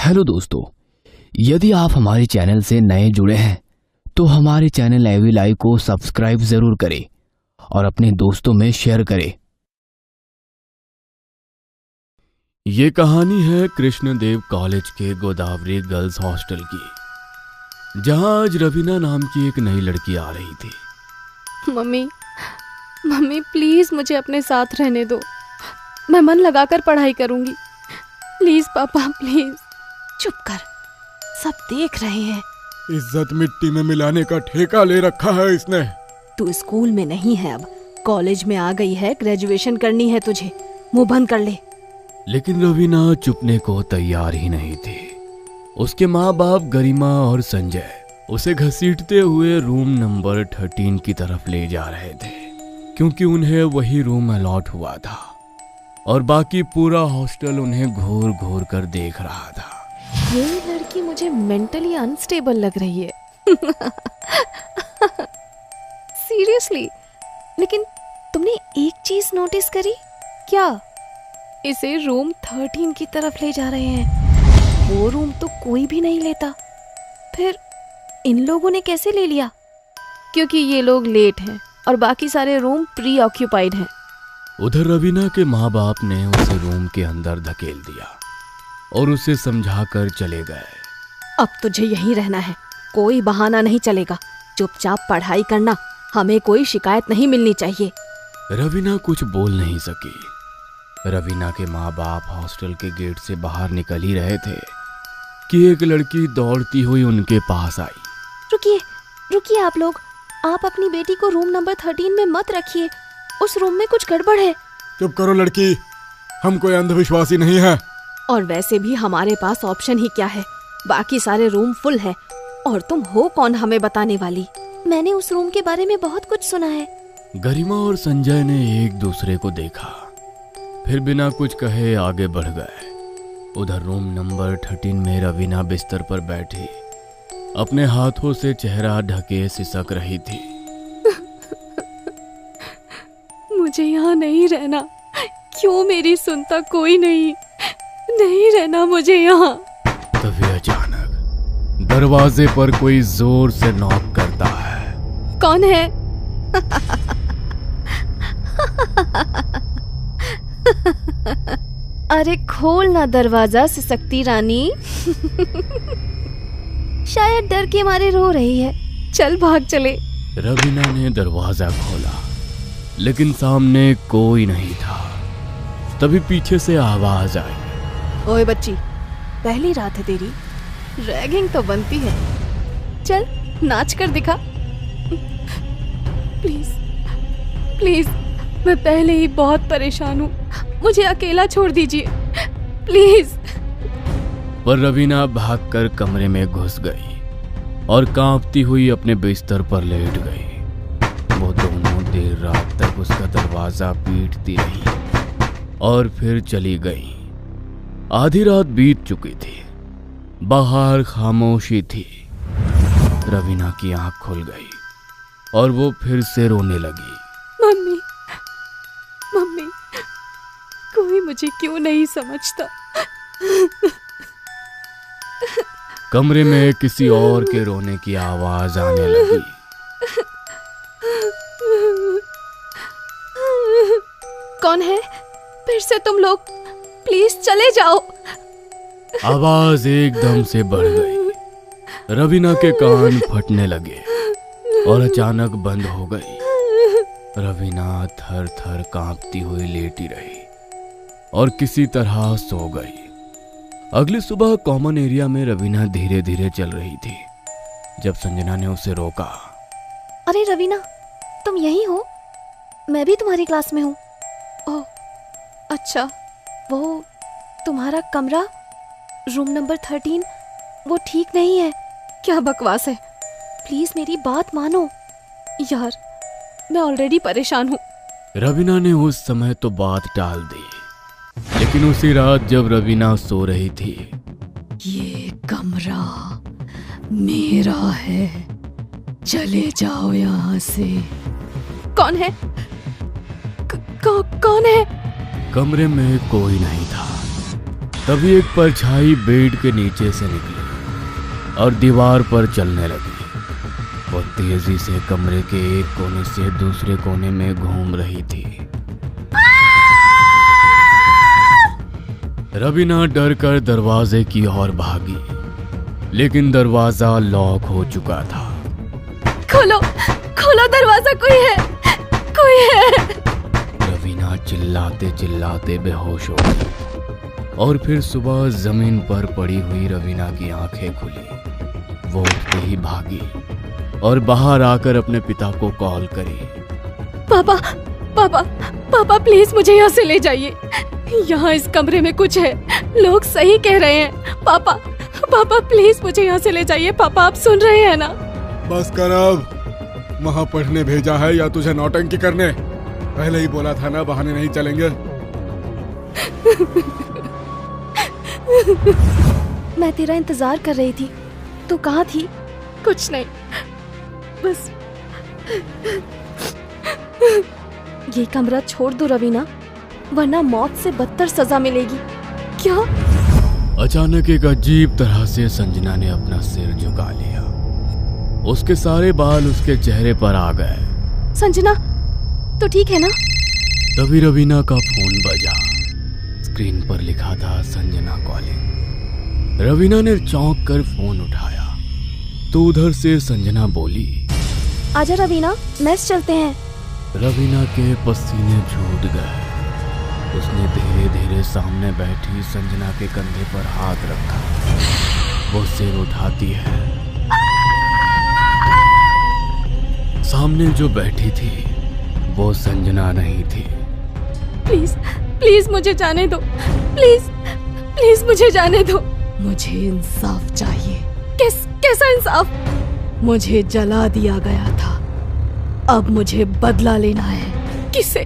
Hello दोस्तों, यदि आप हमारे चैनल से नए जुड़े हैं तो हमारे चैनल एवी लाइव को सब्सक्राइब जरूर करें और अपने दोस्तों में शेयर करें। ये कहानी है कृष्णदेव कॉलेज के गोदावरी गर्ल्स हॉस्टल की, जहां आज रवीना नाम की एक नई लड़की आ रही थी। मम्मी प्लीज मुझे अपने साथ रहने दो। मैं मन लगाकर पढ़ाई करूंगी। प्लीज पापा प्लीज। चुप कर, सब देख रहे हैं। इज्जत मिट्टी में मिलाने का ठेका ले रखा है इसने। तू स्कूल में नहीं है, अब कॉलेज में आ गई है, ग्रेजुएशन करनी है तुझे, मुंह बंद कर ले। लेकिन रवीना चुपने को तैयार ही नहीं थी। उसके माँ बाप गरिमा और संजय उसे घसीटते हुए रूम नंबर 13 की तरफ ले जा रहे थे, क्योंकि उन्हें वही रूम अलॉट हुआ था और बाकी पूरा हॉस्टल उन्हें घूर घूर कर देख रहा था। ये लड़की मुझे मेंटली अनस्टेबल लग रही है। सीरियसली। लेकिन तुमने एक चीज नोटिस करी क्या? इसे रूम 13 की तरफ ले जा रहे हैं। वो रूम तो कोई भी नहीं लेता, फिर इन लोगों ने कैसे ले लिया? क्योंकि ये लोग लेट हैं और बाकी सारे रूम प्री ऑक्यूपाइड हैं। उधर रवीना के माँ बाप ने उसे रूम के अंदर धकेल दिया और उसे समझाकर चले गए। अब तुझे यहीं रहना है, कोई बहाना नहीं चलेगा। चुपचाप पढ़ाई करना, हमें कोई शिकायत नहीं मिलनी चाहिए। रवीना कुछ बोल नहीं सकी। रवीना के माँ बाप हॉस्टल के गेट से बाहर निकल ही रहे थे कि एक लड़की दौड़ती हुई उनके पास आई। रुकिए आप लोग, आप अपनी बेटी को रूम नंबर 13 में मत रखिए। उस रूम में कुछ गड़बड़ है। चुप करो लड़की, हम कोई अंधविश्वासी नहीं है। और वैसे भी हमारे पास ऑप्शन ही क्या है, बाकी सारे रूम फुल है। और तुम हो कौन हमें बताने वाली? मैंने उस रूम के बारे में बहुत कुछ सुना है। गरिमा और संजय ने एक दूसरे को देखा, फिर बिना कुछ कहे आगे बढ़ गए। उधर रूम नंबर 13 में रवीना बिस्तर पर बैठी अपने हाथों से चेहरा ढके सिसक रही थी। मुझे यहाँ नहीं रहना। क्यों मेरी सुनता कोई नहीं रहना मुझे यहाँ। तभी अचानक दरवाजे पर कोई जोर से नॉक करता है। कौन है? अरे खोल ना दरवाजा सिसकती रानी। शायद डर के मारे रो रही है। चल भाग चले। रवीना ने दरवाजा खोला, लेकिन सामने कोई नहीं था। तभी पीछे से आवाज आई। ओए बच्ची, पहली रात है तेरी, रैगिंग तो बनती है। चल नाच कर दिखा। प्लीज, मैं पहले ही बहुत परेशान हूँ, मुझे अकेला छोड़ दीजिए प्लीज। पर रवीना भागकर कमरे में घुस गई और कांपती हुई अपने बिस्तर पर लेट गई। वो दोनों देर रात तक उसका दरवाजा पीटती रही और फिर चली गई। आधी रात बीत चुकी थी, बाहर खामोशी थी। रवीना की आंख खुल गई और वो फिर से रोने लगी। मम्मी, कोई मुझे क्यों नहीं समझता? कमरे में किसी और के रोने की आवाज आने लगी। कौन है? फिर से तुम लोग? प्लीज चले जाओ। आवाज एकदम से बढ़ गई। रवीना के कान फटने लगे और अचानक बंद हो गई। रवीना थर थर कांपती हुई लेटी रही और किसी तरह सो गई। अगली सुबह कॉमन एरिया में रवीना धीरे धीरे चल रही थी जब संजना ने उसे रोका। अरे रवीना, तुम यहीं हो? मैं भी तुम्हारी क्लास में हूँ। ओह अच्छा, वो तुम्हारा कमरा रूम नंबर 13 वो ठीक नहीं है। क्या बकवास है। प्लीज मेरी बात मानो यार, मैं ऑलरेडी परेशान हूँ। रवीना ने उस समय तो बात टाल दी, लेकिन उसी रात जब रवीना सो रही थी, ये कमरा मेरा है, चले जाओ यहाँ से। कौन है? कौन है? कमरे में कोई नहीं था। तभी एक परछाई बेड के नीचे से निकली और दीवार पर चलने लगी। वो तेजी से कमरे के एक कोने से दूसरे कोने में घूम रही थी। रवीना डर कर दरवाजे की ओर भागी, लेकिन दरवाजा लॉक हो चुका था। खोलो खोलो दरवाजा, कोई है, कोई है। रवीना चिल्लाते चिल्लाते बेहोश हो गई और फिर सुबह जमीन पर पड़ी हुई रवीना की आंखें खुली। वो उठते ही भागी और बाहर आकर अपने पिता को कॉल करी। पापा पापा पापा प्लीज मुझे यहाँ से ले जाइए। यहाँ इस कमरे में कुछ है, लोग सही कह रहे हैं। पापा पापा प्लीज मुझे यहाँ से ले जाइए। पापा आप सुन रहे हैं ना? बस कर अब, वहाँ पढ़ने भेजा है या तुझे नौटंकी करने? पहले ही बोला था ना बहाने नहीं चलेंगे। मैं तेरा इंतजार कर रही थी, तू कहाँ थी? कुछ नहीं, बस ये कमरा छोड़ दो रवीना, वरना मौत से बदतर सजा मिलेगी। क्या? अचानक एक अजीब तरह से संजना ने अपना सिर झुका लिया। उसके सारे बाल उसके चेहरे पर आ गए। संजना तो ठीक है ना? तभी रवीना का फोन बजा। स्क्रीन पर लिखा था संजना कॉलिंग। रवीना ने चौंक कर फोन उठाया तो उधर से संजना बोली, आजा रवीना, मेस चलते हैं। रवीना के पसीने छूट गए। उसने धीरे धीरे सामने बैठी संजना के कंधे पर हाथ रखा। वो सिर उठाती है। सामने जो बैठी थी वो संजना नहीं थी। प्लीज प्लीज मुझे जाने दो, प्लीज प्लीज मुझे जाने दो। मुझे इंसाफ चाहिए। कैसा इंसाफ? मुझे जला दिया गया था, अब मुझे बदला लेना है। किससे?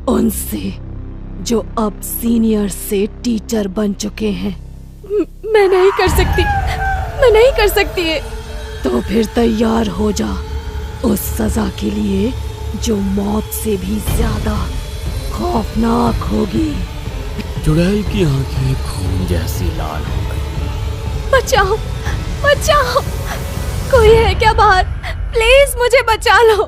उनसे जो अब सीनियर से टीचर बन चुके हैं। मैं नहीं कर सकती, मैं नहीं कर सकती है। तो फिर तैयार हो जा उस सजा के लिए जो मौत से भी ज्यादा खौफनाक होगी। चुड़ैल की आंखें खून जैसी लाल हो गई। बचाओ बचाओ, कोई है क्या बाहर? प्लीज मुझे बचा लो।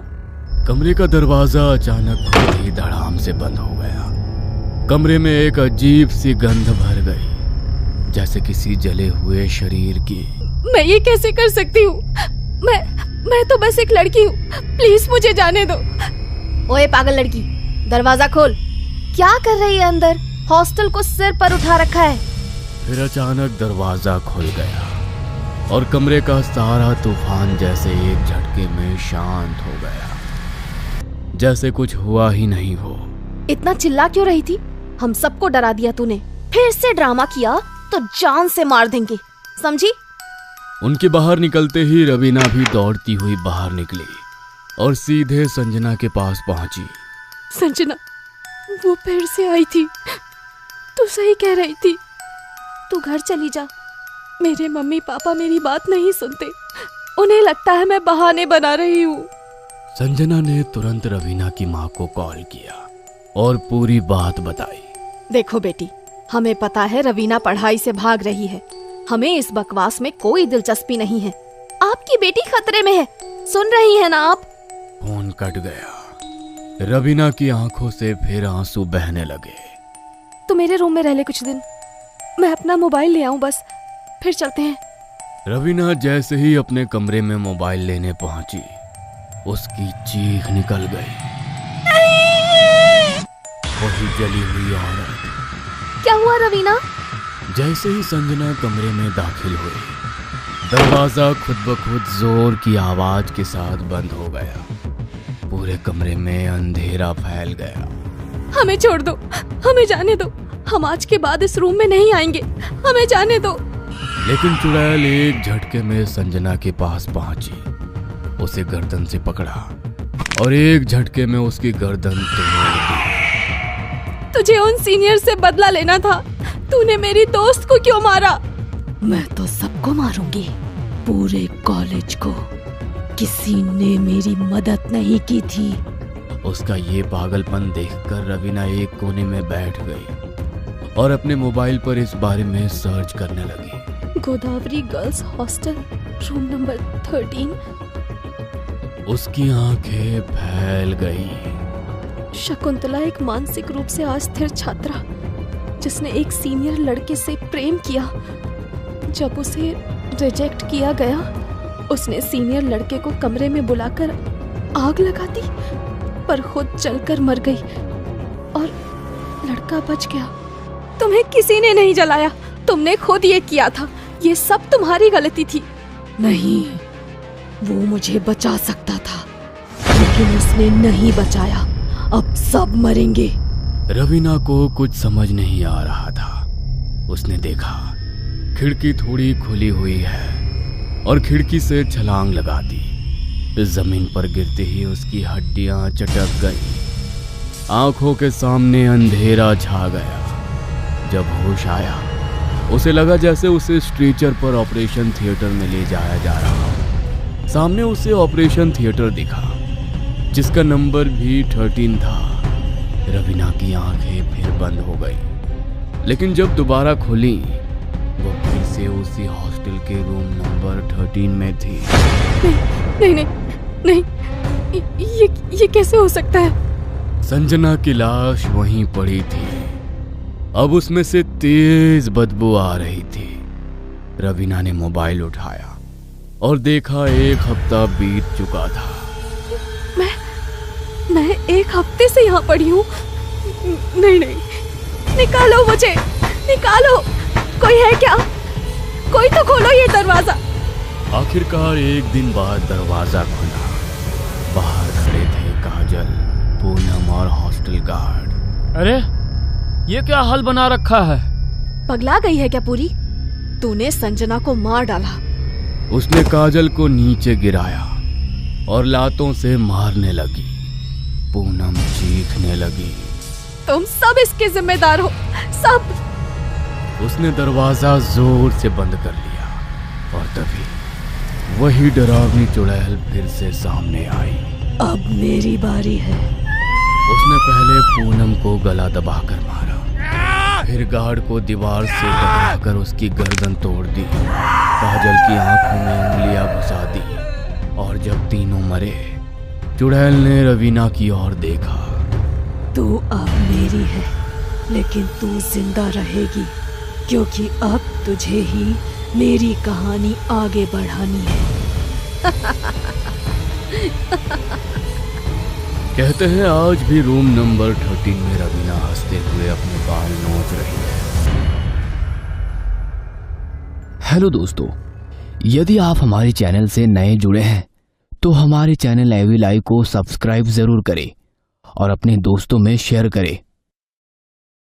कमरे का दरवाजा अचानक खुद ही धड़ाम से बंद हो गया। कमरे में एक अजीब सी गंध भर गई, जैसे किसी जले हुए शरीर की। मैं ये कैसे कर सकती हूँ? मैं तो बस एक लड़की हूँ, प्लीज मुझे जाने दो। ओए पागल लड़की, दरवाजा खोल। क्या कर रही है अंदर? हॉस्टल को सिर पर उठा रखा है। फिर अचानक दरवाजा खुल गया और कमरे का सारा तूफान जैसे एक झटके में शांत हो गया, जैसे कुछ हुआ ही नहीं हो। इतना चिल्ला क्यों रही थी? हम सबको डरा दिया तूने। फिर से ड्रामा किया तो जान से मार देंगे, समझी? उनके बाहर निकलते ही रवीना भी दौड़ती हुई बाहर निकली और सीधे संजना के पास पहुंची। संजना, वो फिर से आई थी। तू सही कह रही थी, तू घर चली जा। मेरे मम्मी पापा मेरी बात नहीं सुनते, उन्हें लगता है मैं बहाने बना रही हूँ। संजना ने तुरंत रवीना की माँ को कॉल किया और पूरी बात बताई। देखो बेटी, हमें पता है रवीना पढ़ाई से भाग रही है, हमें इस बकवास में कोई दिलचस्पी नहीं है। आपकी बेटी खतरे में है, सुन रही है ना आप? फोन कट गया। रवीना की आंखों से फिर आंसू बहने लगे। तू मेरे रूम में रह ले कुछ दिन, मैं अपना मोबाइल ले आऊं बस, फिर चलते हैं। रवीना जैसे ही अपने कमरे में मोबाइल लेने पहुंची, उसकी चीख निकल गई। वही जली हुई औरत। क्या हुआ रवीना? जैसे ही संजना कमरे में दाखिल हुई, दरवाजा खुद ब खुद जोर की आवाज के साथ बंद हो गया। पूरे कमरे में अंधेरा फैल गया। हमें छोड़ दो, हमें जाने दो। हम आज के बाद इस रूम में नहीं आएंगे, हमें जाने दो। लेकिन चुड़ैल एक झटके में संजना के पास पहुंची, उसे गर्दन से पकड़ा और एक झटके में उसकी गर्दन तोड़ दी। तुझे उन सीनियर से बदला लेना था, तूने मेरी दोस्त को क्यों मारा? मैं तो सबको मारूंगी, पूरे कॉलेज को। किसी ने मेरी मदद नहीं की थी। उसका ये पागलपन देखकर रवीना एक कोने में बैठ गई और अपने मोबाइल पर इस बारे में सर्च करने लगी। Godavari girls hostel, room number 13। उसकी आंखें फैल गई। शकुंतला एक मानसिक रूप से अस्थिर छात्रा जिसने एक सीनियर लड़के से प्रेम किया। जब उसे रिजेक्ट किया गया, उसने सीनियर लड़के को कमरे में बुलाकर आग लगा दी, पर खुद जलकर मर गई और लड़का बच गया। तुम्हें किसी ने नहीं जलाया, तुमने खुद ये किया था। ये सब तुम्हारी गलती थी। नहीं, वो मुझे बचा सकता था, लेकिन उसने नहीं बचाया। अब सब मरेंगे। रवीना को कुछ समझ नहीं आ रहा था। उसने देखा खिड़की थोड़ी खुली हुई है और खिड़की से छलांग लगा दी। जमीन पर गिरते ही उसकी हड्डियां चटक गईं। आंखों के सामने अंधेरा छा गया। जब होश आया, उसे लगा जैसे उसे स्ट्रेचर पर ऑपरेशन थिएटर में ले जाया जा रहा हो। सामने उसे ऑपरेशन थिएटर दिखा, जिसका नंबर भी 13 था। रवीना की आंखें फिर बंद हो गई, लेकिन जब दोबारा खुली, वो फिर से उसी हॉस्टल के रूम नंबर 13 में थी। नहीं नहीं नहीं, ये कैसे हो सकता है? संजना की लाश वहीं पड़ी थी। अब उसमें से तेज बदबू आ रही थी। रवीना ने मोबाइल उठाया और देखा 1 हफ्ता बीत चुका था। मैं 1 हफ्ते से यहाँ पड़ी हूँ। नहीं नहीं, निकालो मुझे, निकालो। कोई है क्या? कोई तो खोलो ये दरवाजा। आखिरकार एक दिन बाद दरवाजा खुला। बाहर खड़े थे काजल, पूनम और हॉस्टल गार्ड। अरे ये क्या हाल बना रखा है? पगला गई है क्या पूरी? तूने संजना को मार डाला। उसने काजल को नीचे गिराया और लातों से मारने लगी। पूनम चीखने लगी। तुम सब इसके जिम्मेदार हो, सब। उसने दरवाजा जोर से बंद कर लिया और तभी वही डरावनी चुड़ैल फिर से सामने आई। अब मेरी बारी है। उसने पहले पूनम को गला दबाकर मारा, फिर गार्ड को दीवार से टकराकर उसकी गर्दन तोड़ दी। काजल की आंखों में उंगलियां घुसा दी और जब तीनों मरे, चुड़ैल ने रवीना की ओर देखा। तू अब मेरी है, लेकिन तू जिंदा रहेगी, क्योंकि अब तुझे ही मेरी कहानी आगे बढ़ानी है। कहते हैं आज भी रूम नंबर 13 में रवीना हंसते हुए अपने बाल नोच रही है। हेलो दोस्तों, यदि आप हमारे चैनल से नए जुड़े हैं तो हमारे चैनल एवी लाइव को सब्सक्राइब जरूर करें और अपने दोस्तों में शेयर करें